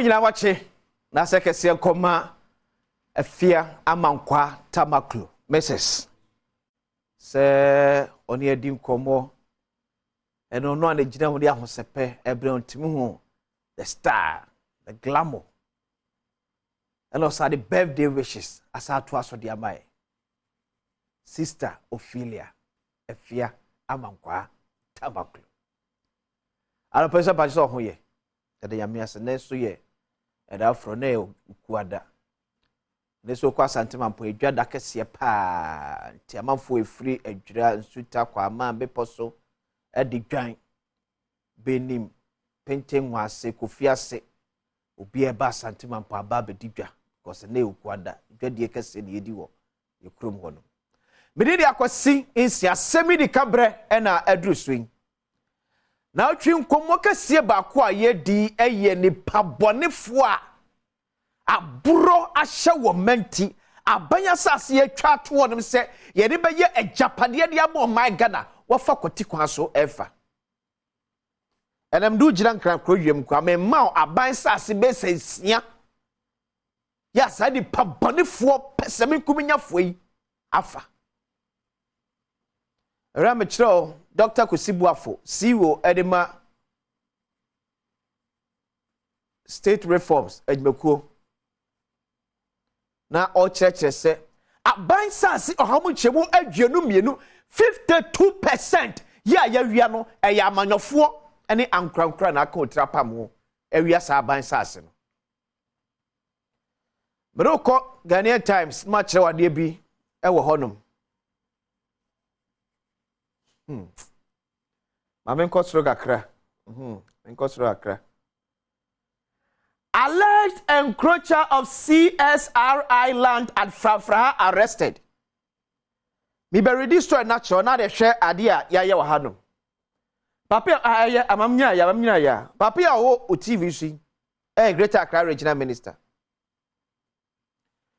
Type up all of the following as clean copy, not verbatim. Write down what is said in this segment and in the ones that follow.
Nyina wache na sekese koma afia amankwa tamaklo Mrs. se oni edi nkomo eno no na gina ho de ahosepe ebre ontimi ho the star the glamour and also the birthday wishes asato aso de amai sister Ophelia afia amankwa tamaklo ala pesa ba so ho ye de yame ase na so ye era afro na ukuada neso kwa santimampo edwada kese pa nti amanfo efiri adwira nsuta kwa ama beposo edi dwan benim pentenwa ase kofiase obi eba santimampo aba bedidwa because na ukuada dwade kese ne yedi wo yekrom ho no medidi akwasi insi asemi di kabre na adru swing na otwi nkomo kese ba ko a yedi eye ni pabonefo a aburo ahye wo menti abanya sase ye twa to wonem se ye ne beye agapade de amo my Ghana wafa kwoti kwa so efa enam du gira nkran krodwem kwa me ma aban sase be sensia ya sadi pabonefo pesemi kuminyafo yi afa Ramechro Dr. Kusibuafo CEO Edema State Reforms Ejmekuo na o church se aban sase ohamu chemu adwenu mienu 52% ya wia no eya amanyofo ene ankrankra na aka otrapam ewia sa aban sase no Meroko Ghanaian Times ma kire wade bi ewo honom Mame nkosro gakra nkosro gakra Alleged encroacher of CSRI land at Frafraha arrested. Mi be ready story natural na de hwe ade a ya ye wa no. Papa aye amamnya ya. Papa ya wo o TV si. Greater Accra Regional Minister.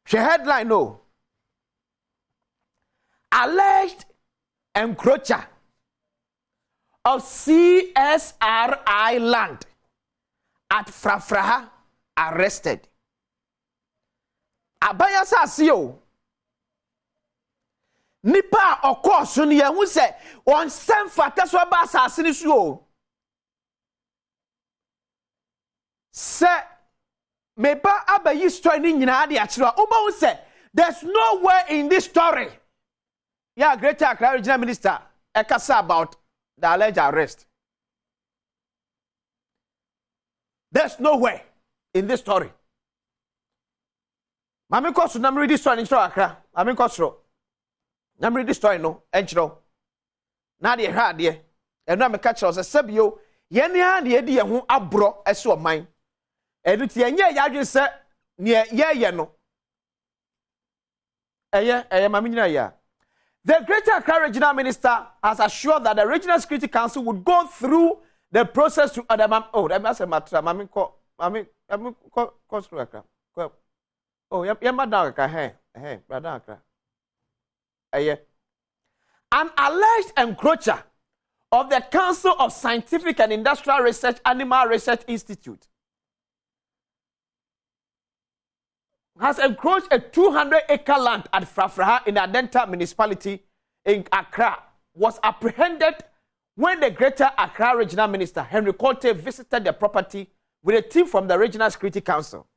She headline no. Alleged encroacher of CSRI land at Frafraha arrested. Abaya sase o. Nipa okoso ne yehu se on semfata so ba sase ni so o. Se meba abayi story ni nyina de akira oba se there's nowhere in this story. Yeah, Greater Accra Regional Minister ekasa about the alleged arrest. There's nowhere in this story. Mami koso na read this story in Accra. Mami koso. Na read this story no enchiro. Na de hwa de. Eno am ka kiro se sebio ye ne ha de di ye ho abro ese oman. Enu ti enye ya adwen se ne ye no. Eye mami nyina ya. The Greater Accra Regional Minister has assured that the Regional Security Council would go through the process to Adom. Oh, that must matter. Mami ko Accra. Oh, ya madam Accra. Brother Accra. An alleged encroacher of the Council of Scientific and Industrial Research Animal Research Institute has encroached a 200-acre land at Frafraha in the Adenta municipality in Accra, was apprehended when the Greater Accra Regional Minister, Henry Cote, visited the property with a team from the Regional Security Council.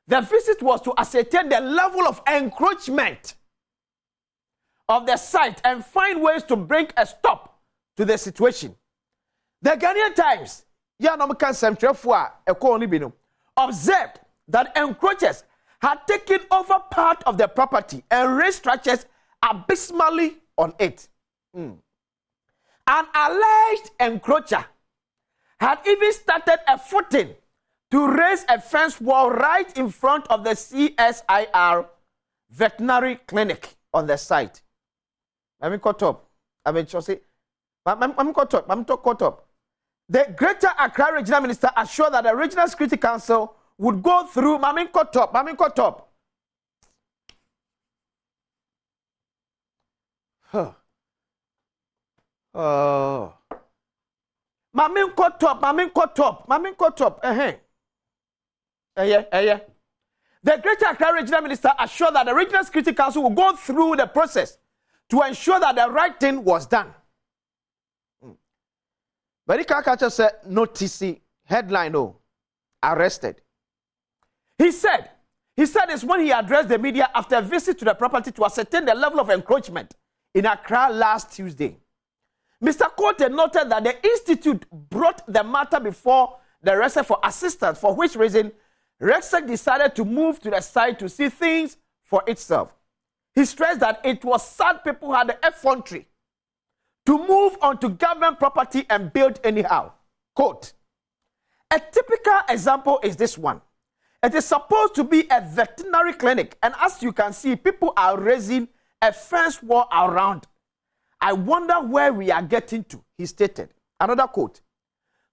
The visit was to ascertain the level of encroachment of the site and find ways to bring a stop to the situation. The Ghanaian Times, observed that encroachers had taken over part of the property and raised structures abysmally on it. An alleged encroacher had even started a footing to raise a fence wall right in front of the CSIR veterinary clinic on the site. I'm caught up. I'm caught up. The Greater Accra Regional Minister assured that the Regional Security Council would go through Mamin Kotop. Mamin Kotop. The Greater Accra Regional Minister assured that the Regional Security Council will go through the process to ensure that the right thing was done. But Kakacha said, notice headline, arrested. He said this when he addressed the media after a visit to the property to ascertain the level of encroachment in Accra last Tuesday. Mr. Kote noted that the institute brought the matter before the RESEC for assistance, for which reason RESEC decided to move to the site to see things for itself. He stressed that it was sad people had the effrontery to move onto government property and build anyhow. Quote, a typical example is this one. It is supposed to be a veterinary clinic, and as you can see, people are raising a fence wall around. I wonder where we are getting to, he stated. Another quote.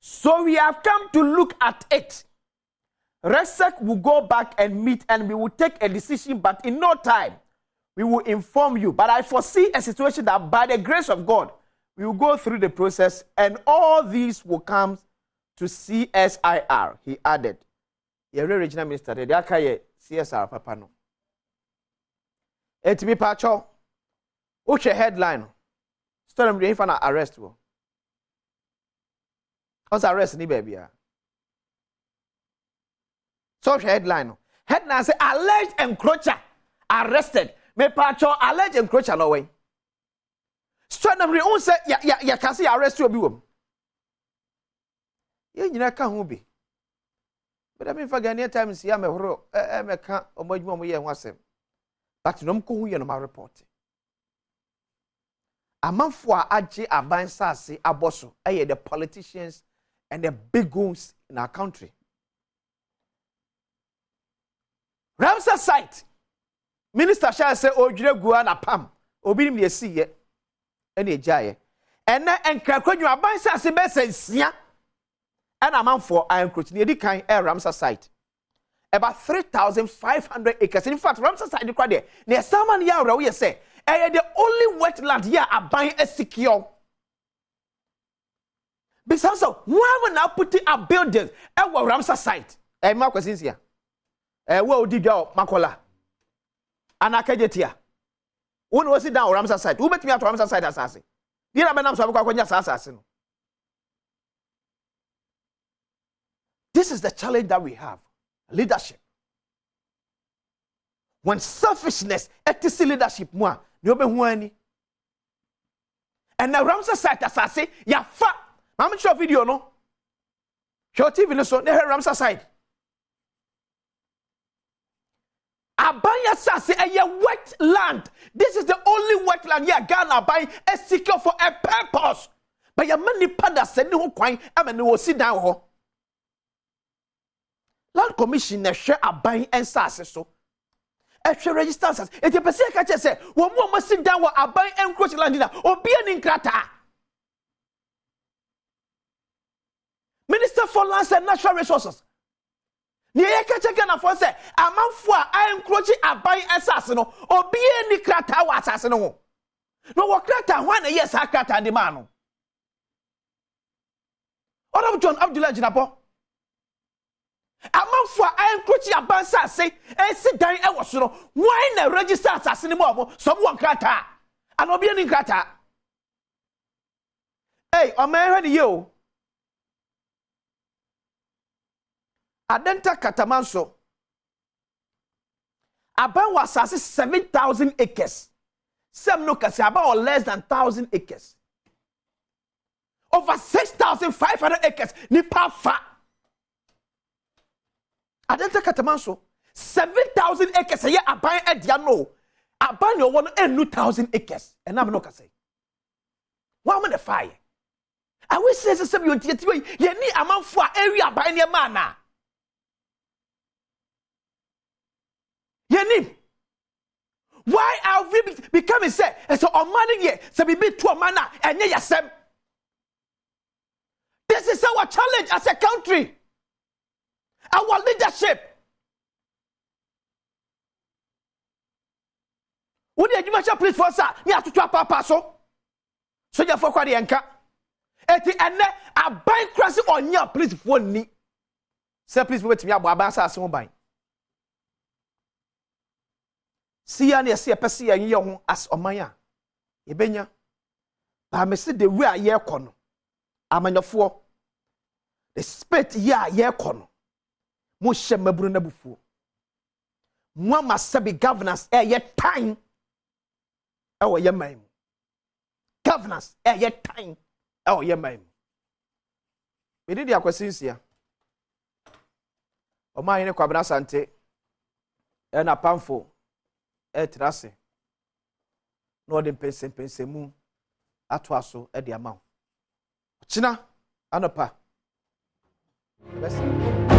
So we have come to look at it. RESEC will go back and meet and we will take a decision, but in no time, we will inform you. But I foresee a situation that by the grace of God, we will go through the process and all these will come to CSIR, he added. Your regional minister, the Akaye CSR Papa no. It be pacho. Uche headline. Story me if na arrest wo. How's arrest ni baby ah. So headline. Headline say alleged encroacher arrested. Me pacho alleged encroacher no way. Story me on say ya can see arrest you obi wom. Ye nyina ka ho bi. But I mean for Ghanaian times ya me horo me ka omodwuma mo ye ho asem. But no mko hu ye no ma report. Amanfo a agye aban sase aboso the politicians and the big guns in our country. Ramsar site. Minister shall say odwire gua na pam. Obi nim ye si ye. Ene ejaye. Ene enkrakwanyu aban sase be sensia. And amanfo a encroach near the kind Ramsar site. About 3,500 acres. In fact, Ramsar site the there. Near someone ya we say the only wetland here are buying a secure. Because why would now put a building at Ramsar site? My question is here. Where did you Makola? Anakajetia. When was it down Ramsar site? Who met me at Ramsar site assassin? You know, assassin. This is the challenge that we have. Leadership. When selfishness, ethics leadership, moi, and the Ramsar site assassin, ya fa. I'm sure video no. Show TV no so. They Ramsar site. Abaya sase a wet land. This is the only wetland here Ghana buying a secure for a purpose. But your money pada said no kwine. Amen no sit down ho. Land Commission share abaya and sase so. Extra registers. If you person catch say, "Wo mo sit down wo aban encroach land na obi ani nkrata." Minister for Lands and Natural Resources. Ni ye catch Ghana for say, "Amanfo a encroach aban asase no, obi ani krata wa asase no." No wo krata ho na yes krata de man no. Odom John Abdullah Jinabo. Amanfo a encroach aban asase sit down e wo so no. Why na register asase ni mo some one krata. An obi ani krata. Hey, o man hwe ni yo. Adenta Katamanso. Aban was 7,000 acres. Some no kasi aban or less than 1,000 acres. Over 6,500 acres. Nipa fa. Adenta Katamanso. 7,000 acres. Yeah, aban ediano. Aban yo 1,000 acres. And I'm no kasi. What am I the fire? I wish say some you ye ni amanfo area aban ne mana. Yenim. Why are we becoming say? So on money here, so we be to a manna and Asem. This is our challenge as a country. Our leadership. Would you much please for sir? You have to trap papa so. So you for kwadi enka. Eti ene a bank crash on your please for ni. Say please wait me abo abansa asem ban. Sia na yesi epese ye ho as oman a ebenya. Ba me se the way ye kɔ no. Amanyofo. The spirit ye kɔ no. Mo hye maburu na bufuo. Mo ma sabi governance ye time. Ewo ye man. Governance ye time. Ewo ye man. Me di akwasinsia. Oman ne kwabena sante. Na pamfo trase no de pensemu ato aso e de ama wo china anopa best